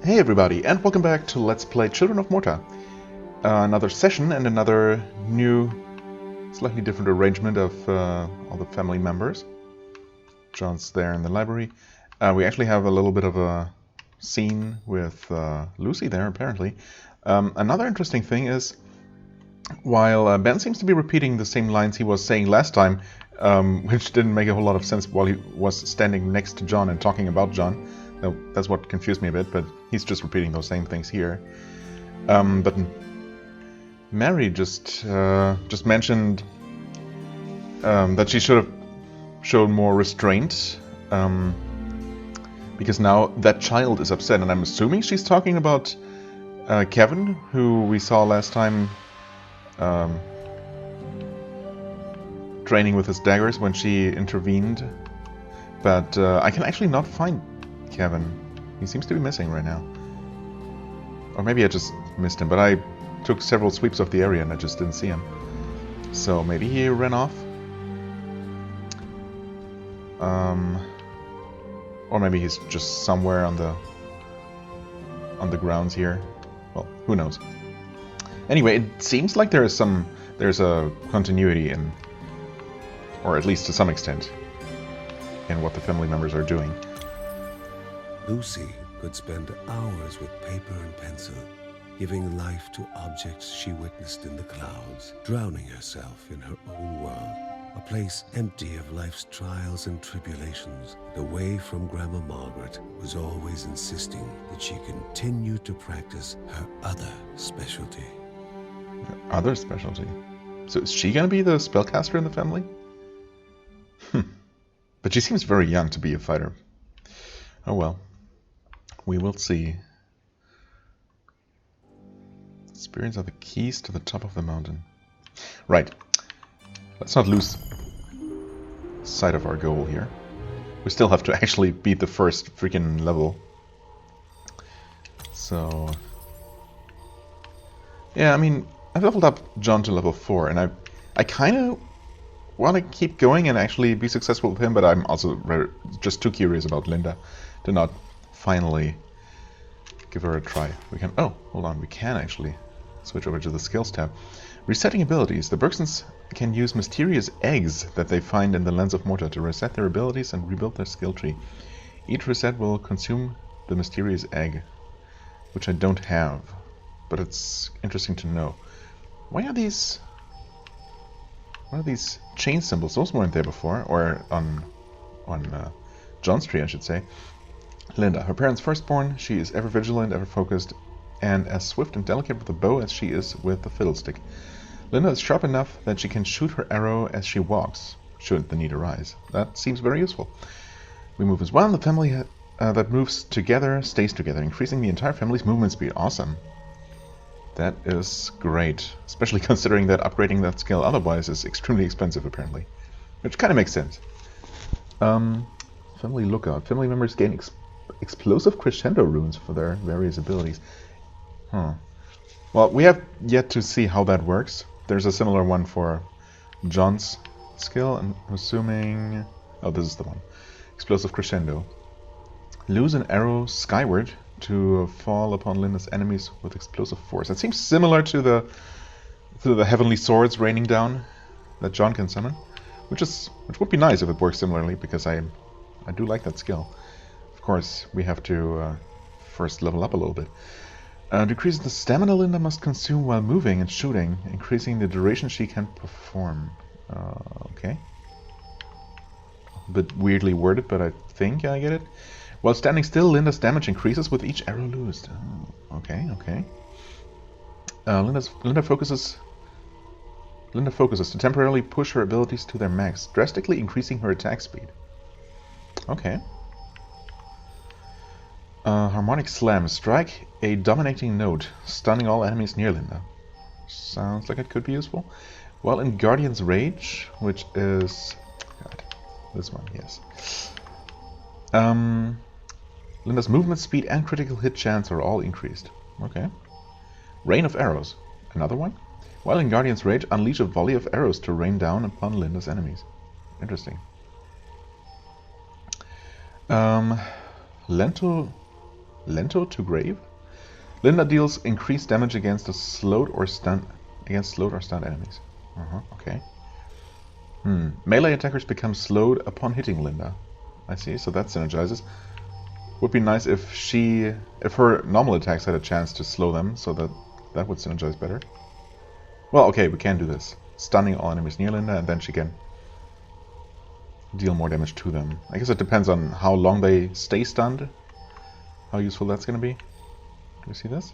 Hey everybody, and welcome back to Let's Play Children of Morta. Another session and another new, slightly different arrangement of all the family members. John's there in the library. We actually have a little bit of a scene with Lucy there, apparently. Another interesting thing is, while Ben seems to be repeating the same lines he was saying last time, which didn't make a whole lot of sense while he was standing next to John and talking about John. No, that's what confused me a bit, but he's just repeating those same things here. But Mary just mentioned that she should have shown more restraint, because now that child is upset, and I'm assuming she's talking about Kevin, who we saw last time training with his daggers when she intervened. But I can actually not find Kevin. He seems to be missing right now. Or maybe I just missed him, but I took several sweeps of the area and I just didn't see him. So maybe he ran off. Or maybe he's just somewhere on the grounds here. Well, who knows. Anyway, it seems like there's a continuity in, or at least to some extent, in what the family members are doing. Lucy could spend hours with paper and pencil, giving life to objects she witnessed in the clouds, drowning herself in her own world, a place empty of life's trials and tribulations. Away from Grandma Margaret was always insisting that she continue to practice her other specialty. Her other specialty? So is she gonna be the spellcaster in the family? But she seems very young to be a fighter. Oh well. We will see. Spirits are the keys to the top of the mountain. Right. Let's not lose sight of our goal here. We still have to actually beat the first freaking level. So... yeah, I mean, I've leveled up John to level 4, and I kind of want to keep going and actually be successful with him, but I'm also just too curious about Linda to not finally give her a try. We can... oh, hold on. We can actually switch over to the skills tab. Resetting abilities. The Bergsons can use mysterious eggs that they find in the Lens of Morta to reset their abilities and rebuild their skill tree. Each reset will consume the mysterious egg, which I don't have, but it's interesting to know. Why are these... what are these chain symbols? Those weren't there before, or on John's tree, I should say. Linda, her parents' firstborn, she is ever vigilant, ever focused, and as swift and delicate with the bow as she is with the fiddlestick. Linda is sharp enough that she can shoot her arrow as she walks, should the need arise. That seems very useful. We move as one. The family that moves together stays together, increasing the entire family's movement speed. Awesome. That is great, especially considering that upgrading that skill otherwise is extremely expensive, apparently. Which kind of makes sense. Family lookout. Family members gain explosive crescendo runes for their various abilities. Well, we have yet to see how that works. There's a similar one for John's skill, and I'm assuming... oh, this is the one. Explosive crescendo. Lose an arrow skyward to fall upon Linda's enemies with explosive force. That seems similar to the heavenly swords raining down that John can summon, which would be nice if it works similarly, because I do like that skill. Of course, we have to first level up a little bit. Decreases the stamina Linda must consume while moving and shooting, increasing the duration she can perform. Okay. A bit weirdly worded, but I think I get it. While standing still, Linda's damage increases with each arrow loosed. Oh, okay, okay. Linda focuses to temporarily push her abilities to their max, drastically increasing her attack speed. Okay. Harmonic Slam. Strike a dominating note, stunning all enemies near Linda. Sounds like it could be useful. While in Guardian's Rage, which is... God, this one, yes. Linda's movement speed and critical hit chance are all increased. Okay. Rain of Arrows. Another one. While in Guardian's Rage, unleash a volley of arrows to rain down upon Linda's enemies. Interesting. Lento Lento to grave. Linda deals increased damage against slowed or stunned enemies. Okay. Melee attackers become slowed upon hitting Linda. I see, so that synergizes. Would be nice if her normal attacks had a chance to slow them, so that would synergize better. Well, okay, we can do this. Stunning all enemies near Linda, and then she can deal more damage to them. I guess it depends on how long they stay stunned, how useful that's going to be. Do we see this?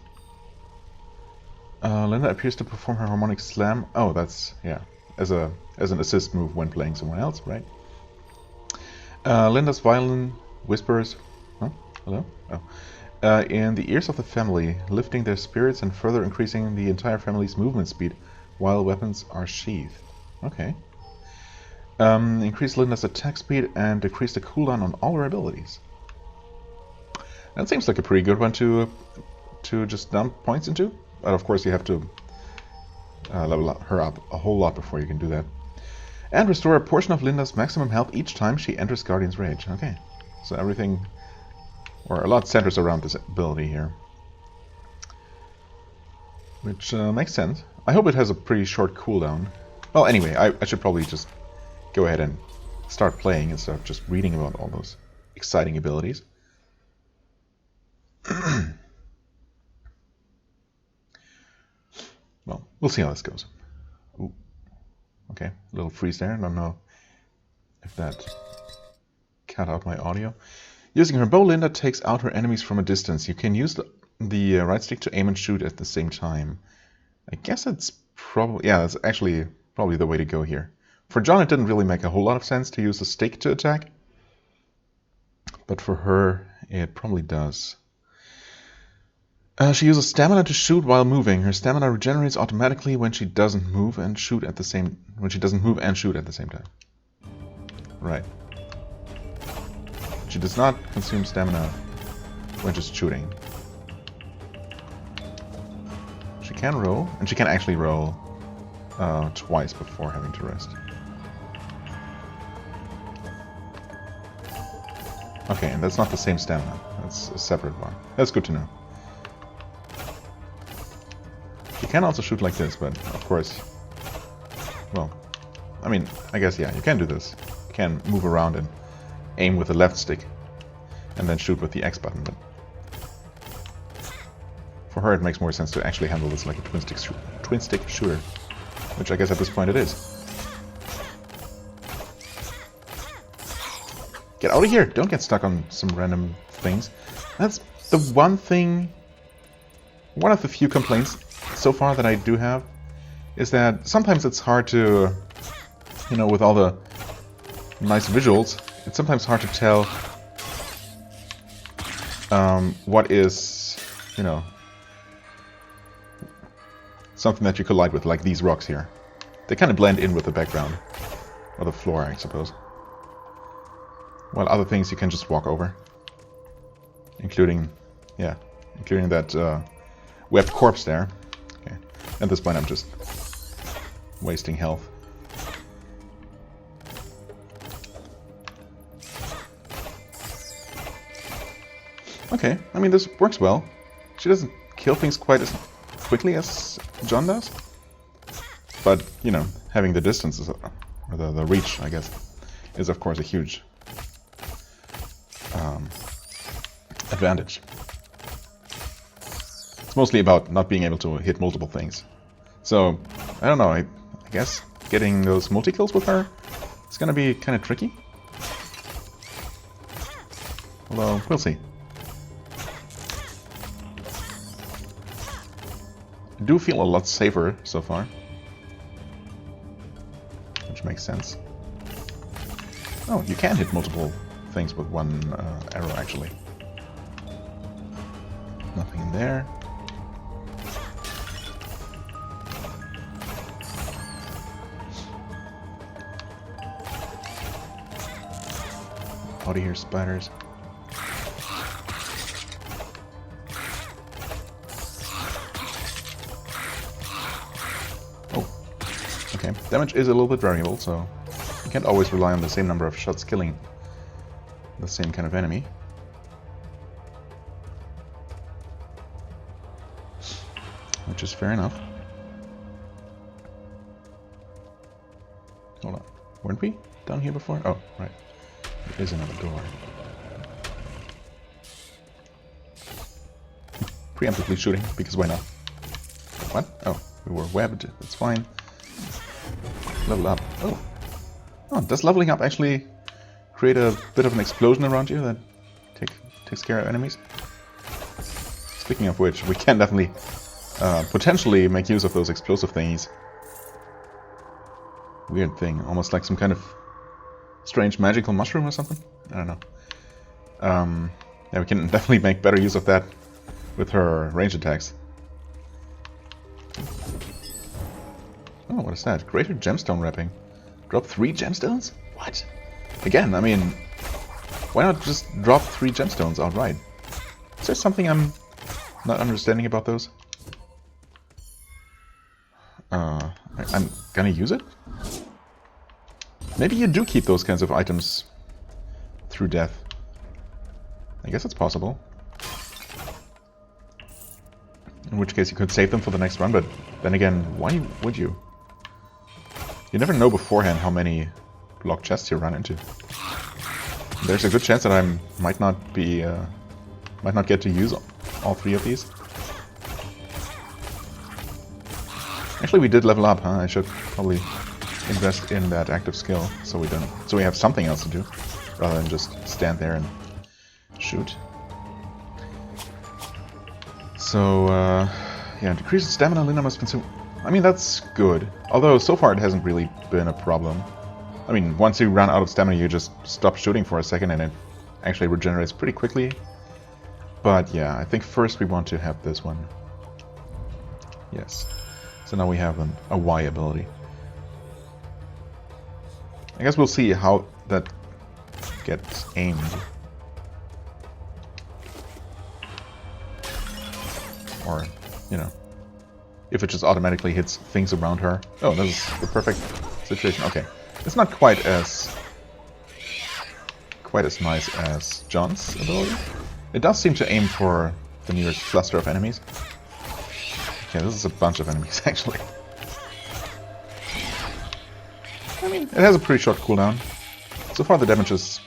Linda appears to perform her harmonic slam. Oh, that's, yeah, as an assist move when playing someone else, right? Linda's violin whispers, hello? Oh. In the ears of the family, lifting their spirits and further increasing the entire family's movement speed while weapons are sheathed. Okay. Increase Linda's attack speed and decrease the cooldown on all her abilities. That seems like a pretty good one to just dump points into. But of course you have to level her up a whole lot before you can do that. And restore a portion of Linda's maximum health each time she enters Guardian's Rage. Okay. So everything, or a lot, centers around this ability here. Which makes sense. I hope it has a pretty short cooldown. Well, anyway, I should probably just go ahead and start playing instead of just reading about all those exciting abilities. Well, we'll see how this goes. Ooh. Okay, a little freeze there. I don't know if that cut out my audio. Using her bow, Linda takes out her enemies from a distance. You can use the right stick to aim and shoot at the same time. I guess it's probably... yeah, that's actually probably the way to go here. For John, it didn't really make a whole lot of sense to use the stick to attack. But for her, it probably does. She uses stamina to shoot while moving. Her stamina regenerates automatically when she doesn't move and shoot at the same time. Right. She does not consume stamina when just shooting. She can roll, and she can actually roll twice before having to rest. Okay, and that's not the same stamina. That's a separate one. That's good to know. You can also shoot like this, but of course, well, I mean, I guess, yeah, you can do this. You can move around and aim with the left stick and then shoot with the X button, but for her it makes more sense to actually handle this like a twin stick shooter, which I guess at this point it is. Get out of here! Don't get stuck on some random things. That's the one thing, one of the few complaints so far that I do have, is that sometimes it's hard to, you know, with all the nice visuals, it's sometimes hard to tell what is, you know, something that you collide with, like these rocks here. They kind of blend in with the background, or the floor, I suppose. While other things you can just walk over, including that webbed corpse there. Okay. At this point I'm just wasting health. Okay, I mean this works well. She doesn't kill things quite as quickly as John does. But, you know, having the distance, or the reach, I guess, is of course a huge advantage. It's mostly about not being able to hit multiple things. So, I don't know, I guess getting those multi-kills with her is going to be kind of tricky. Although, we'll see. I do feel a lot safer so far. Which makes sense. Oh, you can hit multiple things with one arrow, actually. Nothing in there. Out of here, spiders. Oh, okay. Damage is a little bit variable, so you can't always rely on the same number of shots killing the same kind of enemy. which is fair enough. Hold on. Weren't we down here before? Oh, right. There is another door. Preemptively shooting, because why not? What? Oh, we were webbed. That's fine. Level up. Oh. Oh, does leveling up actually create a bit of an explosion around you that takes care of enemies? Speaking of which, we can definitely potentially make use of those explosive thingies. Weird thing, almost like some kind of strange magical mushroom or something? I don't know. Yeah, we can definitely make better use of that with her range attacks. Oh, what is that? Greater gemstone wrapping. Drop 3 gemstones? What? Again, I mean, why not just drop 3 gemstones outright? Is there something I'm not understanding about those? I'm gonna use it? Maybe you do keep those kinds of items through death. I guess it's possible. In which case you could save them for the next run, but then again, why would you? You never know beforehand how many locked chests you run into. There's a good chance that I might not get to use all 3 of these. Actually, we did level up, huh? I should probably invest in that active skill so we have something else to do rather than just stand there and shoot. So, yeah, decreases stamina. Linda must consume. I mean, that's good. Although so far it hasn't really been a problem. I mean, once you run out of stamina, you just stop shooting for a second, and it actually regenerates pretty quickly. But yeah, I think first we want to have this one. Yes. So now we have a Y ability. I guess we'll see how that gets aimed. Or, you know, if it just automatically hits things around her. Oh, this is the perfect situation. Okay. It's not quite as nice as John's ability. It does seem to aim for the nearest cluster of enemies. Okay, this is a bunch of enemies, actually. I mean, it has a pretty short cooldown. So far the damage is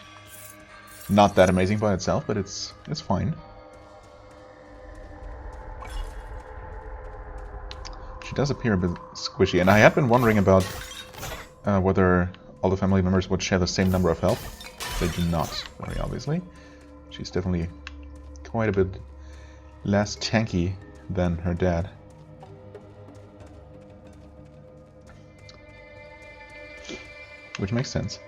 not that amazing by itself, but it's fine. She does appear a bit squishy, and I had been wondering about whether all the family members would share the same number of health. They do not, very obviously. She's definitely quite a bit less tanky than her dad. Which makes sense.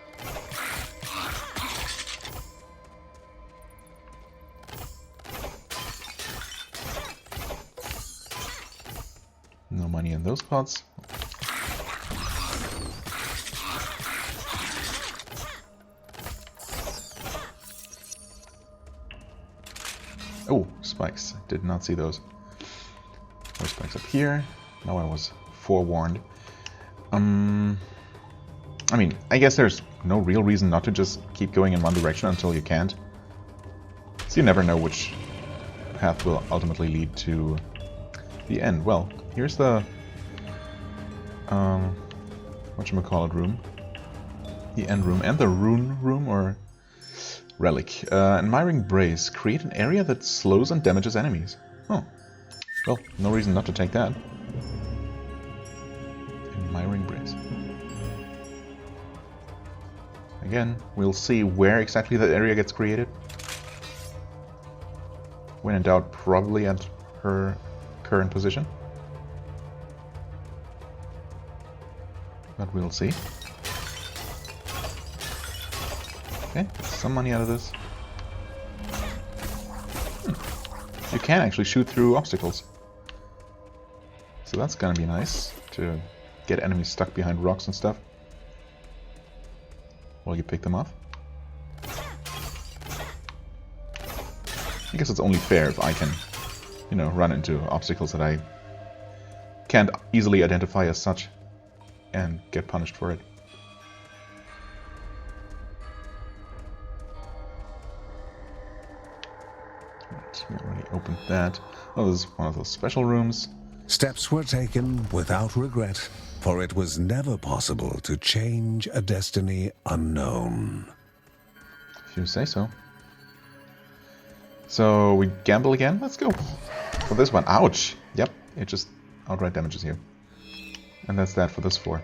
No money in those pots. Oh, spikes. Did not see those. More spikes up here. Now I was forewarned. I mean, I guess there's no real reason not to just keep going in one direction until you can't. So you never know which path will ultimately lead to the end. Well, here's the whatchamacallit room. The end room and the rune room, or relic. Admiring Brace. Create an area that slows and damages enemies. Oh. Well, no reason not to take that. Admiring Brace. Again, we'll see where exactly that area gets created. When in doubt, probably at her current position. But we'll see. Okay, some money out of this. You can actually shoot through obstacles. So that's gonna be nice to get enemies stuck behind rocks and stuff. While you pick them off. I guess it's only fair if I can, you know, run into obstacles that I can't easily identify as such and get punished for it. Right, we already opened that. Oh, this is one of those special rooms. Steps were taken without regret, for it was never possible to change a destiny unknown. If you say so. So we gamble again? Let's go for this one. Ouch! Yep, it just outright damages you. And that's that for this floor.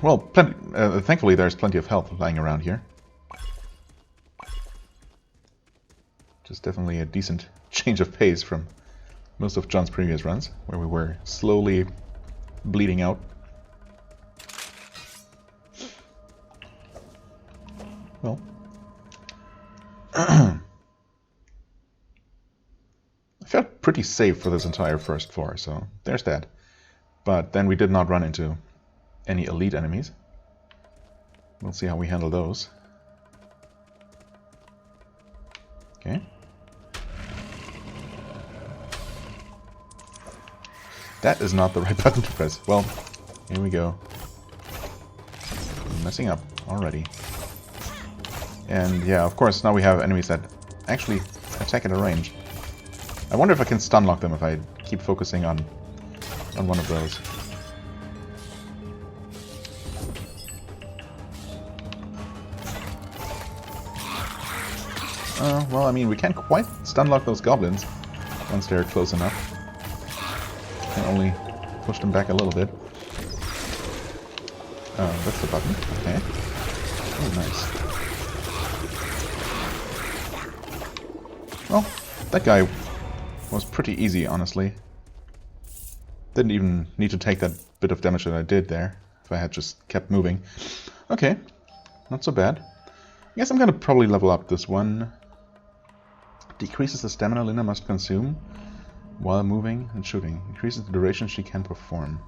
Well, thankfully there's plenty of health lying around here. Just definitely a decent change of pace from most of John's previous runs, where we were slowly bleeding out. Well. I felt pretty safe for this entire first floor, so there's that. But then we did not run into any elite enemies. We'll see how we handle those. Okay. That is not the right button to press. Well, here we go. I'm messing up already. And yeah, of course, now we have enemies that actually attack at a range. I wonder if I can stun lock them if I keep focusing on one of those. Well, I mean, we can't quite stun lock those goblins once they're close enough. Can only push them back a little bit. That's the button. Okay. Oh, nice. Well, that guy was pretty easy, honestly. Didn't even need to take that bit of damage that I did there, if I had just kept moving. Okay, not so bad. I guess I'm gonna probably level up this one. Decreases the stamina Linda must consume while moving and shooting. Increases the duration she can perform.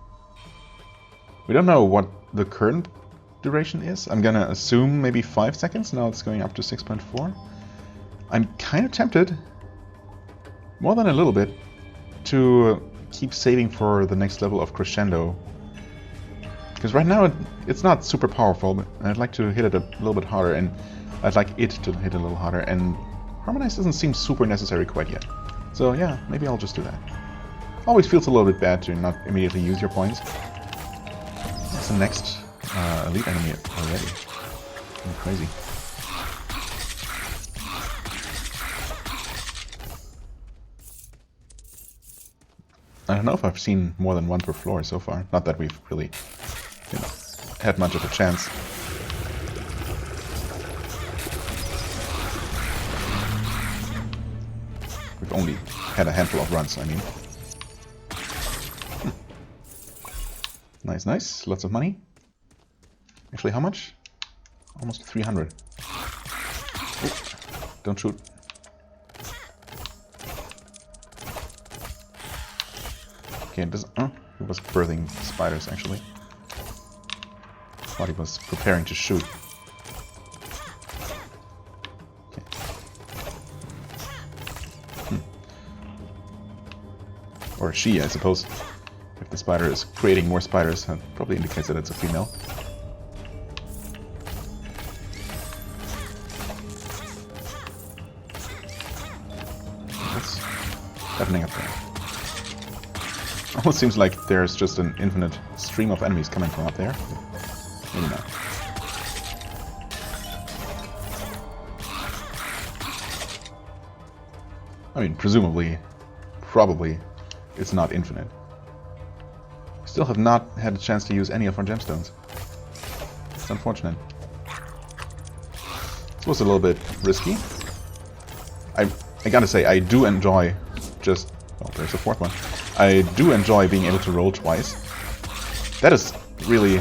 We don't know what the current duration is. I'm gonna assume maybe 5 seconds. Now it's going up to 6.4. I'm kind of tempted, more than a little bit, to keep saving for the next level of Crescendo. Because right now it's not super powerful, but I'd like to hit it a little bit harder, and I'd like it to hit a little harder, and Harmonize doesn't seem super necessary quite yet. So yeah, maybe I'll just do that. Always feels a little bit bad to not immediately use your points. That's the next elite enemy already. Crazy. I don't know if I've seen more than one per floor so far. Not that we've really, had much of a chance. We've only had a handful of runs, I mean. Nice, nice. Lots of money. Actually, how much? Almost 300. Oh, don't shoot. Okay, it doesn't... Oh, he was birthing spiders, actually. Thought he was preparing to shoot. Okay. Or she, I suppose. If the spider is creating more spiders, that probably indicates that it's a female. What's happening up there? Almost seems like there's just an infinite stream of enemies coming from up there. Maybe not. I mean, presumably, probably, it's not infinite. Still have not had a chance to use any of our gemstones. It's unfortunate. This was a little bit risky. I gotta say, I do enjoy just... Oh, there's a fourth one. I do enjoy being able to roll twice. That is really...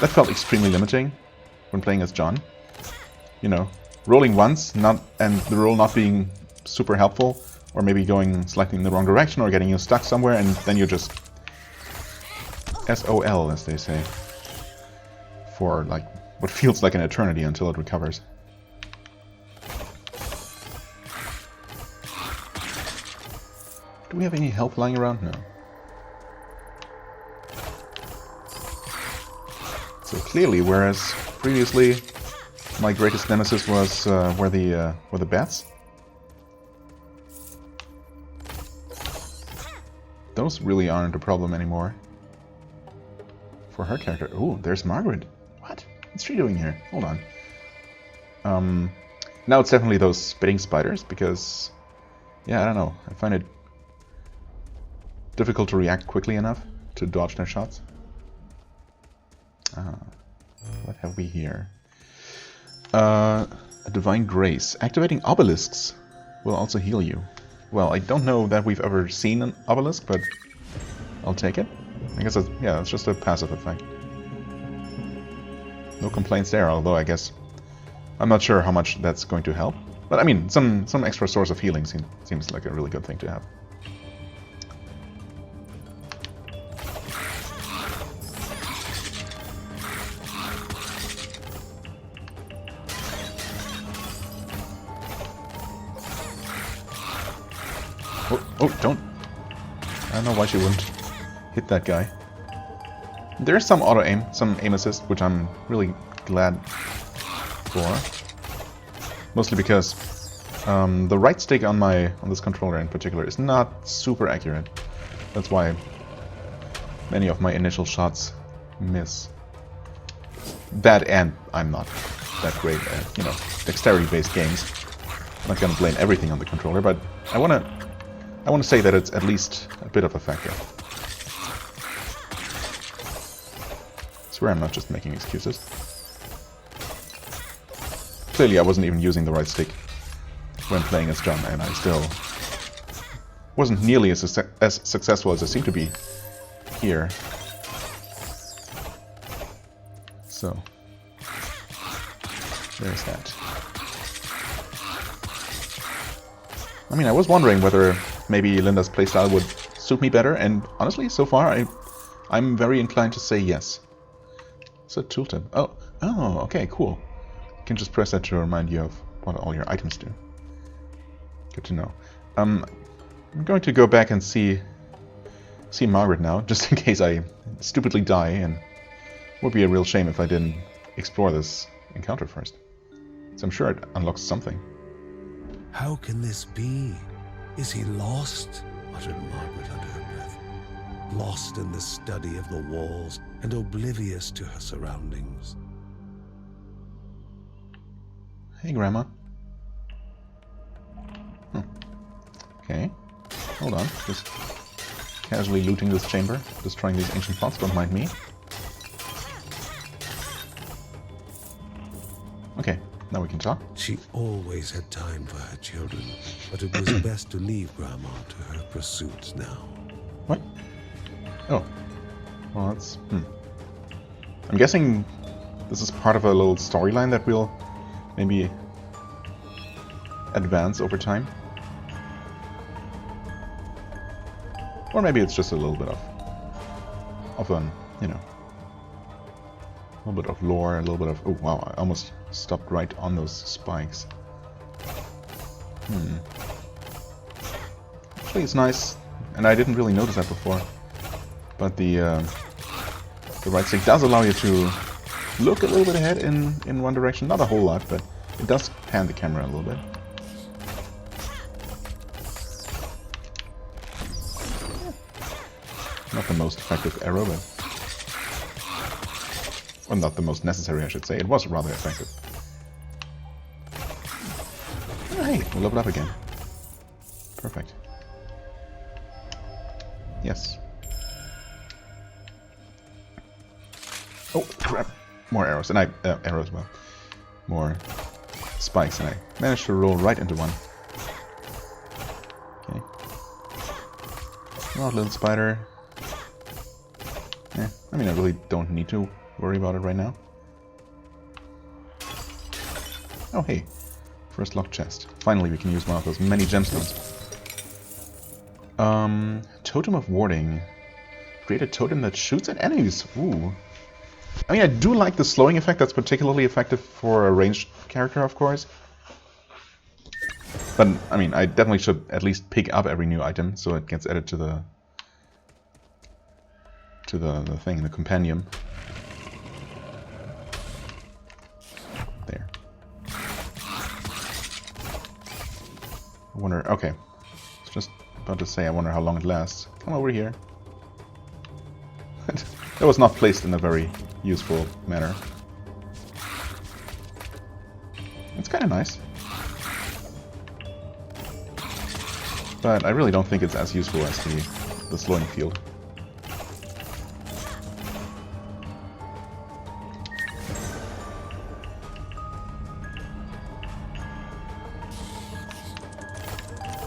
That felt extremely limiting when playing as John. You know, rolling once, and the roll not being super helpful, or maybe going slightly in the wrong direction, or getting you stuck somewhere, and then you just... SOL, as they say. For, like, what feels like an eternity until it recovers. Do we have any health lying around? No. So clearly, whereas previously my greatest nemesis was were the bats. those really aren't a problem anymore. For her character. Ooh, there's Margaret. What? What's she doing here? Hold on. Now it's definitely those spitting spiders, because... yeah, I don't know. I find it difficult to react quickly enough to dodge their shots. What have we here? A Divine Grace. Activating obelisks will also heal you. Well, I don't know that we've ever seen an obelisk, but I'll take it. I guess it's, yeah, it's just a passive effect. No complaints there, although I guess I'm not sure how much that's going to help. But I mean, some extra source of healing seems like a really good thing to have. Oh, don't. I don't know why she wouldn't hit that guy. There's some auto-aim, some aim assist, which I'm really glad for. Mostly because the right stick on this controller in particular is not super accurate. That's why many of my initial shots miss. That, and I'm not that great at, you know, dexterity-based games. I'm not gonna blame everything on the controller, but I wanna say that it's at least a bit of a factor. I swear I'm not just making excuses. Clearly I wasn't even using the right stick when playing as John, and I still wasn't nearly as successful as I seem to be here. So, there's that. I mean, I was wondering whether maybe Linda's playstyle would suit me better, and honestly, so far, I'm very inclined to say yes. It's a tooltip. Oh, okay, cool. You can just press that to remind you of what all your items do. Good to know. I'm going to go back and see Margaret now, just in case I stupidly die, and it would be a real shame if I didn't explore this encounter first. So I'm sure it unlocks something. How can this be? Is he lost? Muttered Margaret under her breath. Lost in the study of the walls and oblivious to her surroundings. Hey, Grandma. Okay. Hold on. Just casually looting this chamber, destroying these ancient pots. Don't mind me. Okay. Now we can talk. She always had time for her children, but it was best to leave Grandma to her pursuits now. What? Oh. Well, that's... I'm guessing this is part of a little storyline that we'll maybe advance over time. Or maybe it's just a little bit of an, you know, a little bit of lore, a little bit of... Oh, wow, I almost stopped right on those spikes. Actually, it's nice, and I didn't really notice that before, but the right stick does allow you to look a little bit ahead in one direction. Not a whole lot, but it does pan the camera a little bit. Not the most effective arrow, but... well, not the most necessary, I should say. It was rather effective. Oh, hey, we leveled up again. Perfect. Yes. Oh, crap. More arrows. And arrows, well. More spikes, and I managed to roll right into one. Okay. Oh, little spider. I mean, I really don't need to worry about it right now. Oh, hey. First locked chest. Finally, we can use one of those many gemstones. Totem of Warding. Create a totem that shoots at enemies. Ooh. I mean, I do like the slowing effect. That's particularly effective for a ranged character, of course. But, I mean, I definitely should at least pick up every new item, so it gets added to the thing, the compendium. There. I wonder... okay. Let's just about to say, I wonder how long it lasts. Come over here. That was not placed in a very useful manner. It's kind of nice. But I really don't think it's as useful as the slowing field.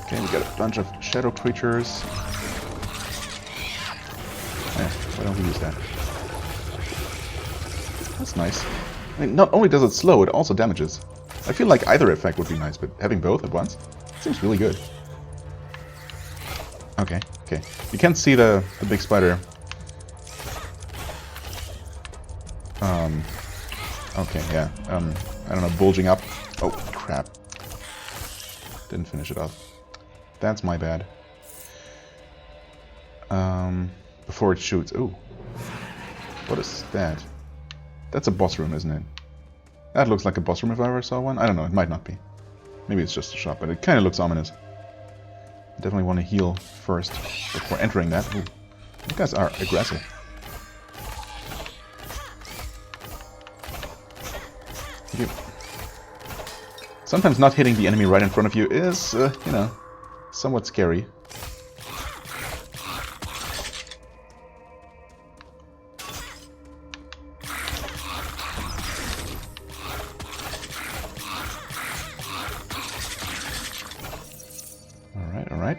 Okay, we got a bunch of shadow creatures. Yeah, why don't we use that? That's nice. I mean, not only does it slow, it also damages. I feel like either effect would be nice, but having both at once seems really good. Okay, okay. You can't see the big spider. Okay, yeah. I don't know, bulging up. Oh, crap. Didn't finish it off. That's my bad. Before it shoots. Ooh. What is that? That's a boss room, isn't it? That looks like a boss room if I ever saw one. I don't know, it might not be. Maybe it's just a shop, but it kind of looks ominous. Definitely want to heal first before entering that. Ooh. You guys are aggressive. Thank you. Sometimes not hitting the enemy right in front of you is, you know, somewhat scary. Alright, alright.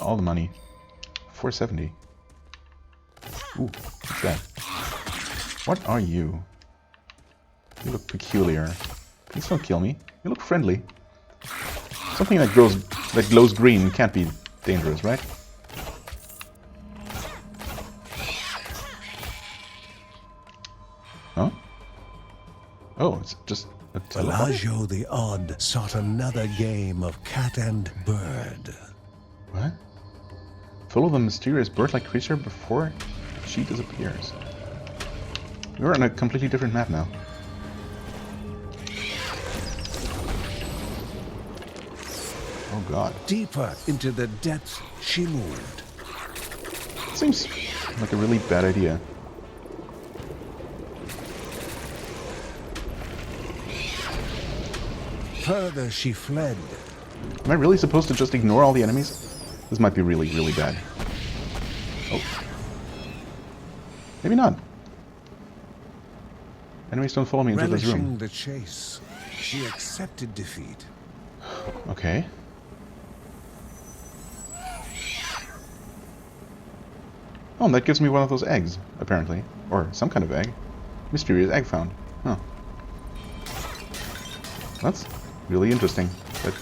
All the money. 470. Ooh, what's that? What are you? You look peculiar. Please don't kill me. You look friendly. Something that glows green can't be dangerous, right? Huh? Oh, it's just a Pelagio the Odd sought another game of cat and bird. What? Follow the mysterious bird-like creature before she disappears. We're on a completely different map now. Oh god. Deeper into the depths she moved. Seems like a really bad idea. Further she fled. Am I really supposed to just ignore all the enemies? This might be really, really bad. Oh. Maybe not. Enemies don't follow me into this room. Relishing the chase, she accepted defeat. Okay. Oh, and that gives me one of those eggs, apparently. Or some kind of egg. Mysterious egg found. Huh. That's really interesting. That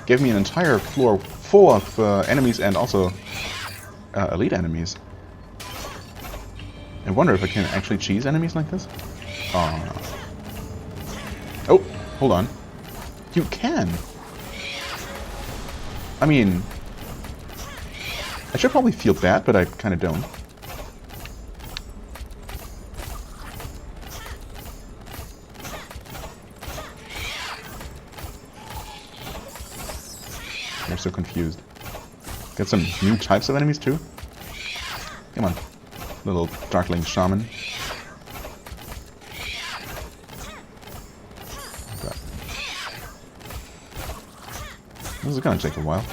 gave me an entire floor full of enemies and also elite enemies. I wonder if I can actually cheese enemies like this? Oh, hold on. You can! I mean, I should probably feel bad, but I kind of don't. I'm so confused. Got some new types of enemies too? Come on, little Darkling Shaman. Okay. This is gonna take a while.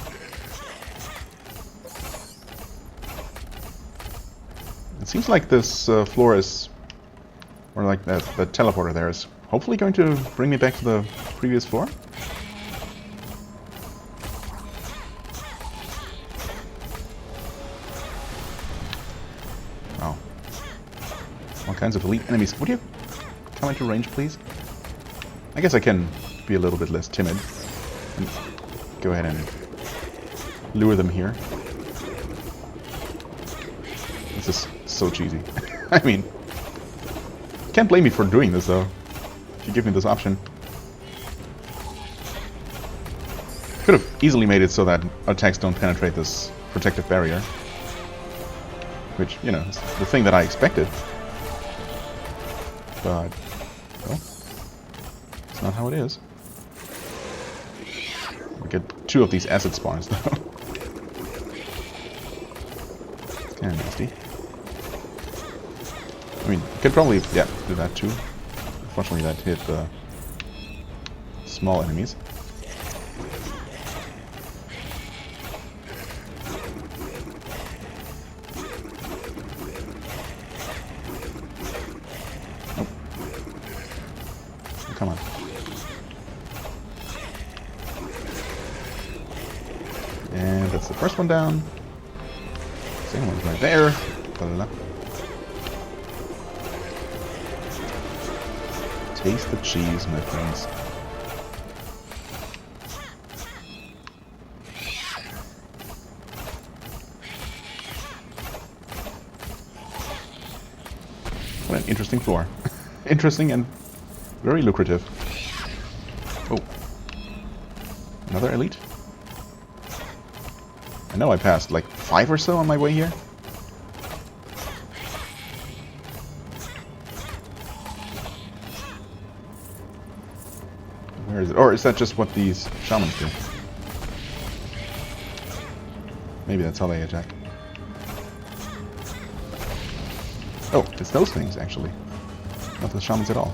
It seems like this floor is, or like the teleporter there is hopefully going to bring me back to the previous floor. Oh. All kinds of elite enemies. Would you come into range, please? I guess I can be a little bit less timid and go ahead and lure them here. This is so cheesy. I mean, you can't blame me for doing this though, if you give me this option. Could have easily made it so that attacks don't penetrate this protective barrier. Which, you know, is the thing that I expected. But, well, it's not how it is. We get 2 of these acid spawns, though. It's kind of nasty. I mean, you could probably, yeah, do that too. Unfortunately, that hit the small enemies. Nope. Come on. And that's the first one down. Second one's right there. La-la-la. Taste the cheese, my friends. What an interesting floor. Interesting and very lucrative. Oh. Another elite? I know I passed like 5 or so on my way here. Where is it? Or is that just what these shamans do? Maybe that's how they attack. Oh, it's those things, actually. Not the shamans at all.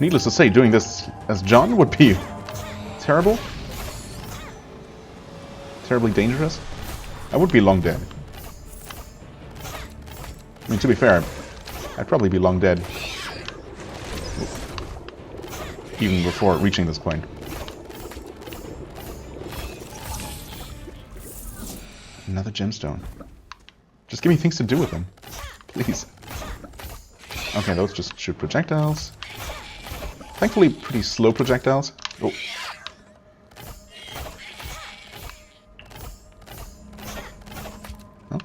Needless to say, doing this as John would be terrible. Terribly dangerous. I would be long dead. I mean, to be fair, I'd probably be long dead even before reaching this point. Another gemstone. Just give me things to do with them, please. Okay, those just shoot projectiles. Thankfully, pretty slow projectiles. Oh. Oh.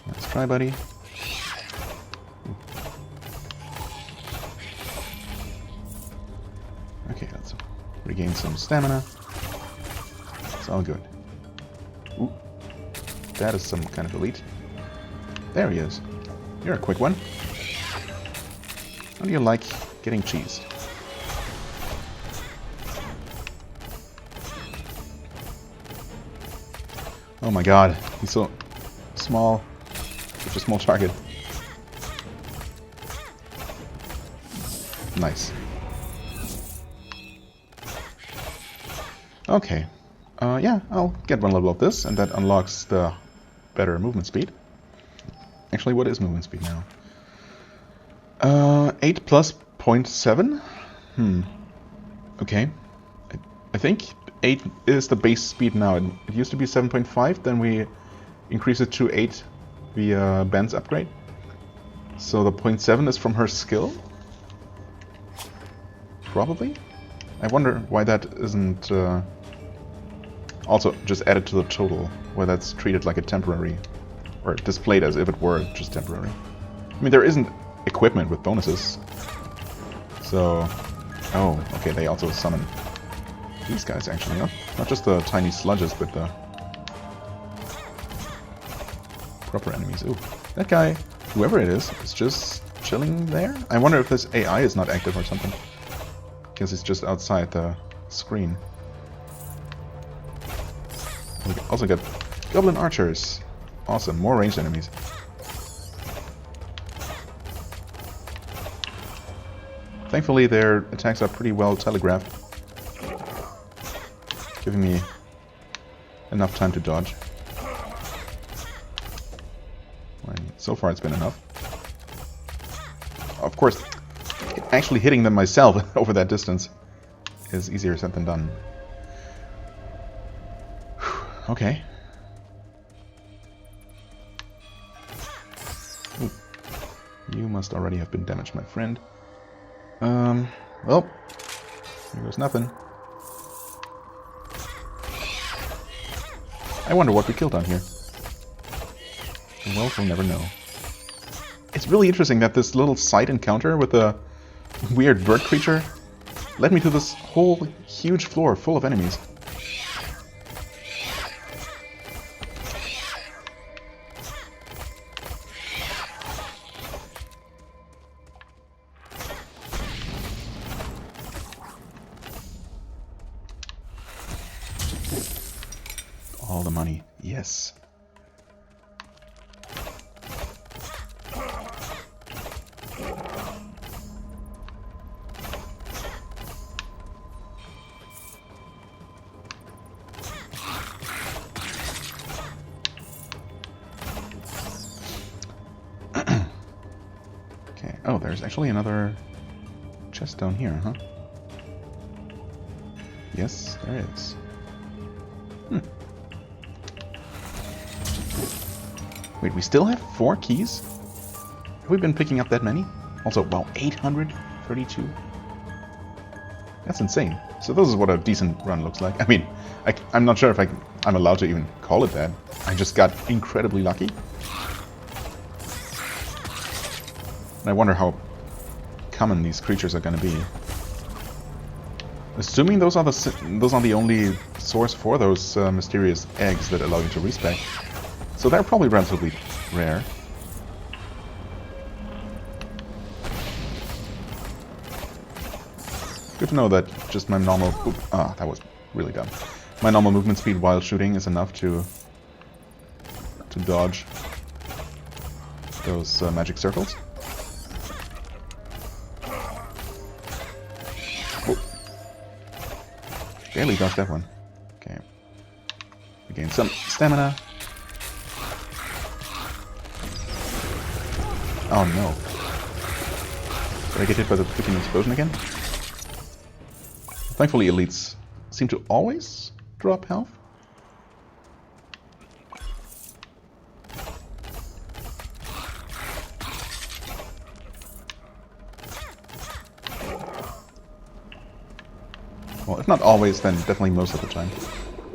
Let's try, buddy. Okay, let's regain some stamina. It's all good. Ooh. That is some kind of elite. There he is. You're a quick one. How do you like getting cheesed? Oh my god, he's so small. Such a small target. Nice. Okay. Yeah, I'll get 1 level of this, and that unlocks the better movement speed. Actually, what is movement speed now? 8 plus 0.7? Okay. I think 8 is the base speed now. It used to be 7.5, then we increased it to 8 via Ben's upgrade. So the 0.7 is from her skill? Probably? I wonder why that isn't also just added to the total, where that's treated like a temporary, or displayed as if it were just temporary. I mean, there isn't equipment with bonuses. So, oh, okay, they also summon these guys actually, not just the tiny sludges, but the proper enemies. Ooh, that guy, whoever it is just chilling there. I wonder if this AI is not active or something, because it's just outside the screen. We also got goblin archers. Awesome, more ranged enemies. Thankfully, their attacks are pretty well telegraphed, giving me enough time to dodge. Well, so far, it's been enough. Of course, actually hitting them myself over that distance is easier said than done. Okay. Ooh. You must already have been damaged, my friend. Well, here goes nothing. I wonder what we killed on here. Well, we'll never know. It's really interesting that this little side encounter with a weird bird creature led me to this whole huge floor full of enemies. All the money. Yes. Okay. Oh, there's actually another chest down here, huh? Yes, there is. Wait, we still have 4 keys? Have we been picking up that many? Also, wow, 832? That's insane. So this is what a decent run looks like. I mean, I'm not sure if I'm allowed to even call it that. I just got incredibly lucky. And I wonder how common these creatures are going to be. Assuming those are the only source for those mysterious eggs that allow you to respec. So they're probably relatively rare. Good to know that just my normal... Oop, that was really dumb. My normal movement speed while shooting is enough to dodge those magic circles. Oh. Barely dodged that one. Okay. We gained some stamina. Oh no. Did I get hit by the freaking explosion again? Thankfully, elites seem to always drop health. Well, if not always, then definitely most of the time.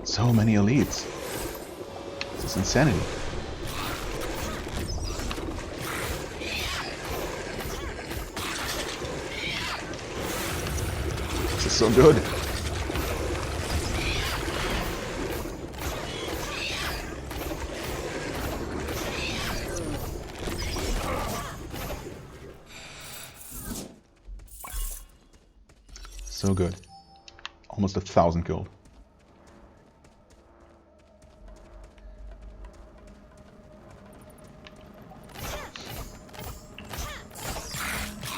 So many elites. This is insanity. This is so good. So good. Almost 1,000 gold.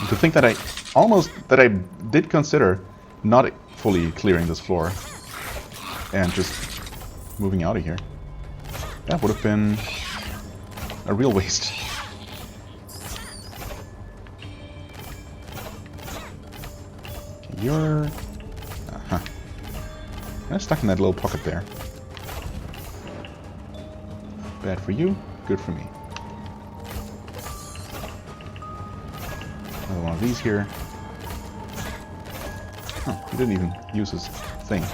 And to think that I did consider not fully clearing this floor and just moving out of here. That would have been a real waste. Okay, you're... Uh-huh. I'm stuck in that little pocket there. Bad for you, good for me. Another one of these here. Oh, he didn't even use his thing.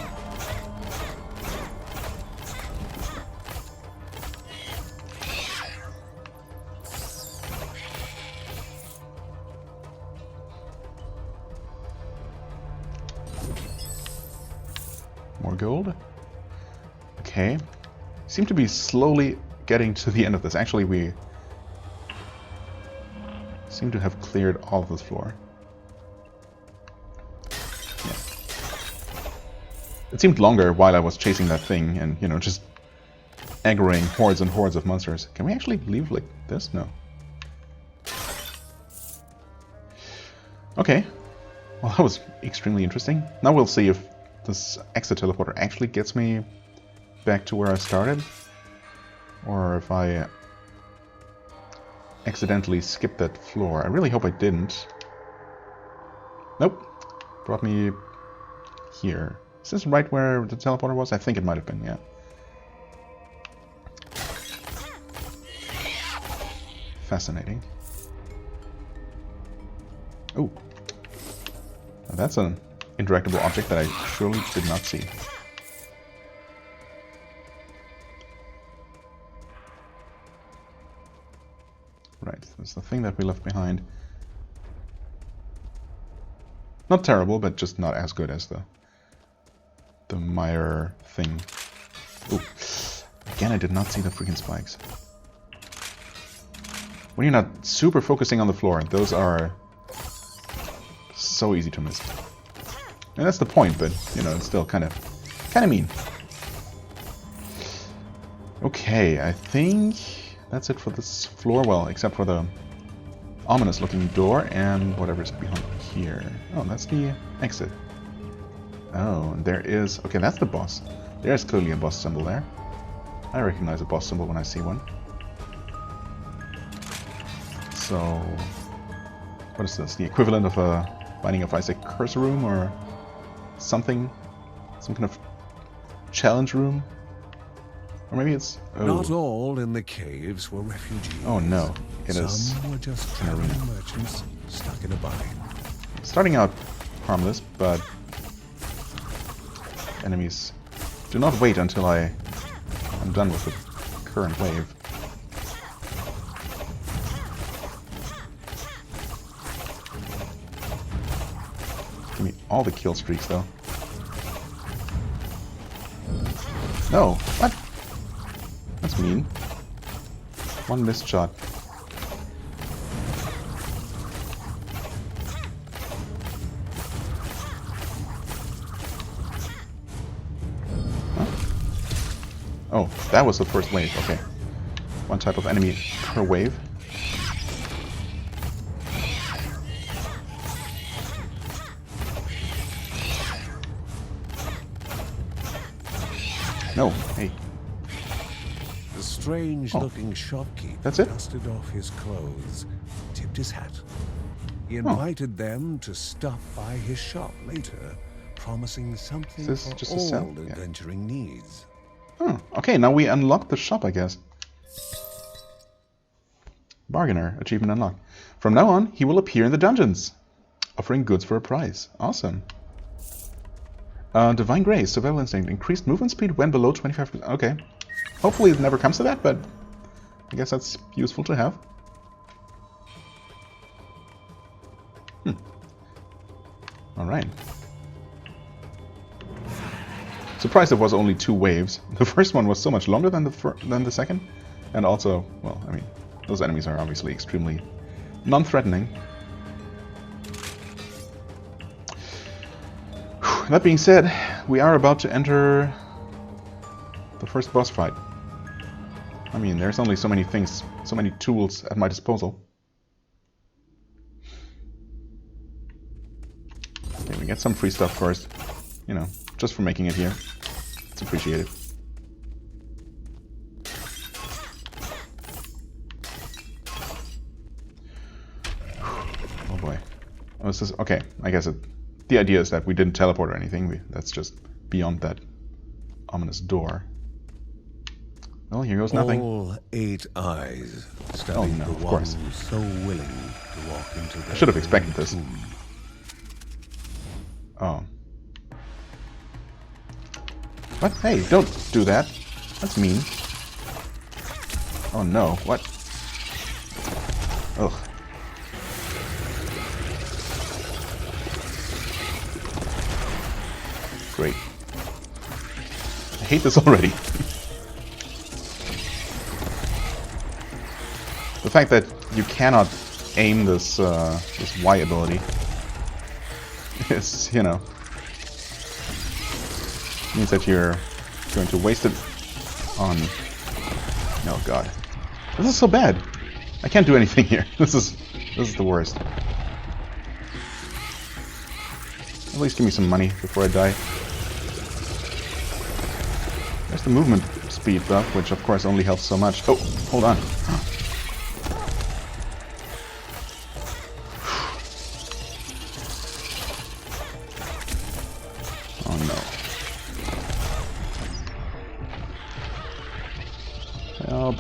More gold. Okay. Seem to be slowly getting to the end of this. Actually, we seem to have cleared all of this floor. Yeah. It seemed longer while I was chasing that thing and, you know, just aggroing hordes and hordes of monsters. Can we actually leave like this? No. Okay. Well, that was extremely interesting. Now we'll see if this exit teleporter actually gets me back to where I started, or if I accidentally skipped that floor. I really hope I didn't. Nope. Brought me here. Is this right where the teleporter was? I think it might have been, yeah. Fascinating. Oh. Now that's an interactable object that I surely did not see. Right, that's the thing that we left behind. Not terrible, but just not as good as the mire thing. Ooh. Again, I did not see the freaking spikes. When you're not super focusing on the floor, those are so easy to miss. And that's the point, but, you know, it's still kind of mean. Okay, I think that's it for this floor. Well, except for the ominous looking door and whatever's behind here. Oh, that's the exit. Oh, and there is... Okay, that's the boss. There's clearly a boss symbol there. I recognize a boss symbol when I see one. So... What is this? The equivalent of a Binding of Isaac curse room or something? Some kind of challenge room? Or maybe it's... Oh. Not all in the caves were refugees. Oh no, it is... Some were just traveling merchants stuck in a bind. Starting out harmless, but... Enemies do not wait until I'm done with the current wave. Give me all the kill streaks, though. No! What? That's mean. One missed shot. Huh? Oh, that was the first wave. Okay. One type of enemy per wave. No, hey. The strange-looking shopkeeper That's it? dusted off his clothes, tipped his hat. He invited them to stop by his shop later, promising something Is this for just a all cell? Yeah. adventuring needs. Oh, okay, now we unlock the shop, I guess. Bargainer, achievement unlocked. From now on, he will appear in the dungeons, offering goods for a price. Awesome. Divine Grace, Survival Instinct, increased movement speed when below 25%. Okay. Hopefully it never comes to that, but I guess that's useful to have. Alright. Surprised it was only 2 waves. The first one was so much longer than the second. And also, well, I mean, those enemies are obviously extremely non-threatening. That being said, we are about to enter the first boss fight. I mean, there's only so many things, so many tools at my disposal. Okay, we get some free stuff first. You know, just for making it here. It's appreciated. Oh boy. Oh, this is... Okay, I guess the idea is that we didn't teleport or anything. That's just beyond that ominous door. Well, here goes nothing. All 8 eyes studied no, the of one course. who's so willing to walk into the I should have expected this. tomb. Oh. What? Hey, don't do that. That's mean. Oh no, what? Ugh. Great. I hate this already. The fact that you cannot aim this this Y ability is, you know, means that you're going to waste it on... Oh god. This is so bad. I can't do anything here. This is the worst. At least give me some money before I die. There's the movement speed buff, which of course only helps so much. Oh, hold on. Oh no. Help.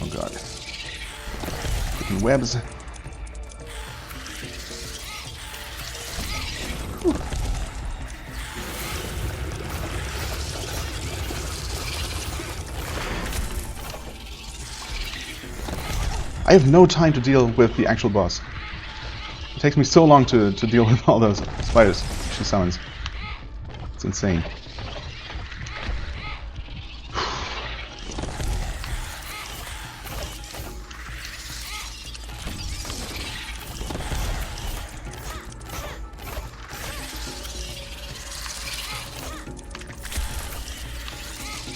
Oh god. Freaking webs. I have no time to deal with the actual boss. It takes me so long to deal with all those spiders she summons. It's insane.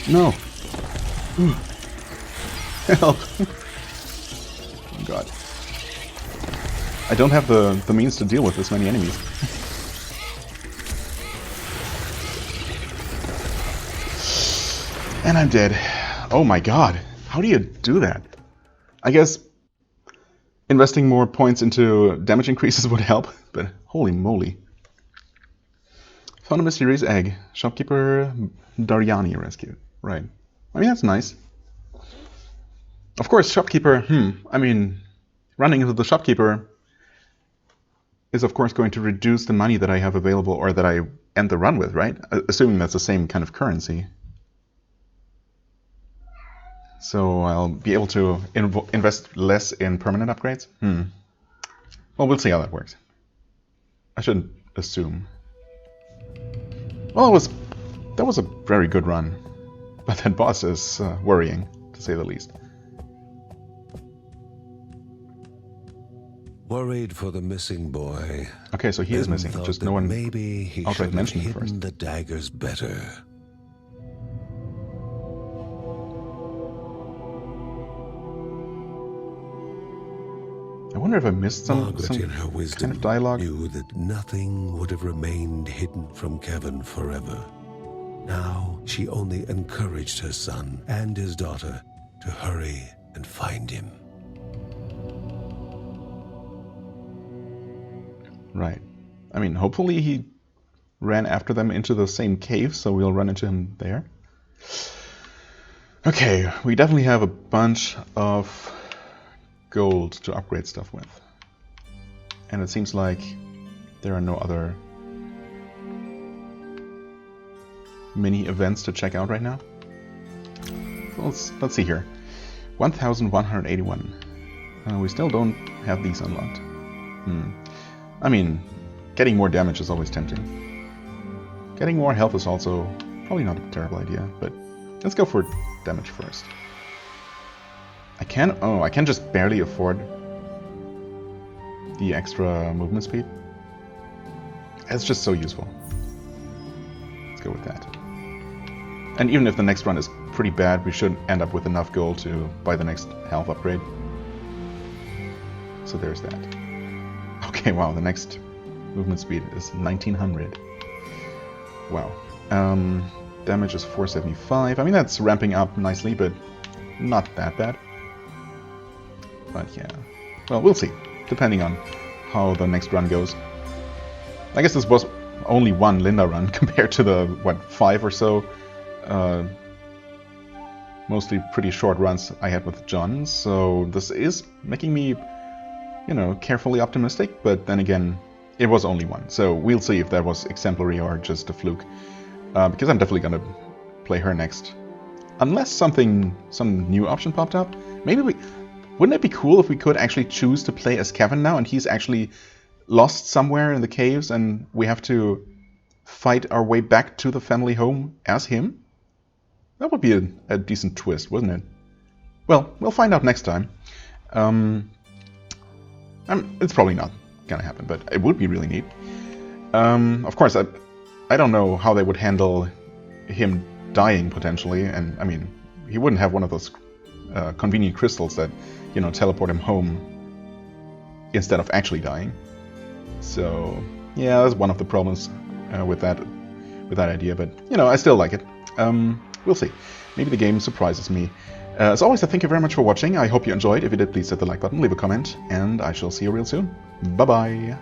No! Help! Oh god. I don't have the means to deal with this many enemies. And I'm dead. Oh my god. How do you do that? I guess investing more points into damage increases would help, but holy moly. Found a mysterious egg. Shopkeeper Daryani rescued. Right. I mean, that's nice. Of course, shopkeeper, I mean, running into the shopkeeper is of course going to reduce the money that I have available or that I end the run with, right? Assuming that's the same kind of currency. So I'll be able to invest less in permanent upgrades? Well, we'll see how that works. I shouldn't assume. Well, that was a very good run. But that boss is worrying, to say the least. Worried for the missing boy. Okay, so he is missing. Just no one maybe he outright should have mentioned it hidden first. the daggers better. I wonder if I missed some In her wisdom, kind of dialogue. knew that nothing would have remained hidden from Kevin forever. Now she only encouraged her son and his daughter to hurry and find him. Right. I mean, hopefully he ran after them into the same cave, so we'll run into him there. Okay, we definitely have a bunch of gold to upgrade stuff with. And it seems like there are no other mini events to check out right now. Let's see here. 1,181. We still don't have these unlocked. I mean, getting more damage is always tempting. Getting more health is also probably not a terrible idea, but let's go for damage first. I can just barely afford the extra movement speed. It's just so useful. Let's go with that. And even if the next run is pretty bad, we should end up with enough gold to buy the next health upgrade. So there's that. Okay, wow, the next movement speed is 1900. Wow. Damage is 475. I mean, that's ramping up nicely, but not that bad. But yeah. Well, we'll see, depending on how the next run goes. I guess this was only one Linda run compared to the, what, 5 or so mostly pretty short runs I had with John, so this is making me, you know, carefully optimistic, but then again, it was only one, so we'll see if that was exemplary or just a fluke, because I'm definitely gonna play her next. Unless some new option popped up. Maybe wouldn't it be cool if we could actually choose to play as Kevin now, and he's actually lost somewhere in the caves, and we have to fight our way back to the family home as him? That would be a decent twist, wouldn't it? Well, we'll find out next time. It's probably not gonna happen, but it would be really neat. Of course, I don't know how they would handle him dying potentially, and I mean, he wouldn't have one of those convenient crystals that, you know, teleport him home instead of actually dying. So yeah, that's one of the problems with that idea, but you know, I still like it. We'll see. Maybe the game surprises me. As always, I thank you very much for watching. I hope you enjoyed. If you did, please hit the like button, leave a comment, and I shall see you real soon. Bye-bye!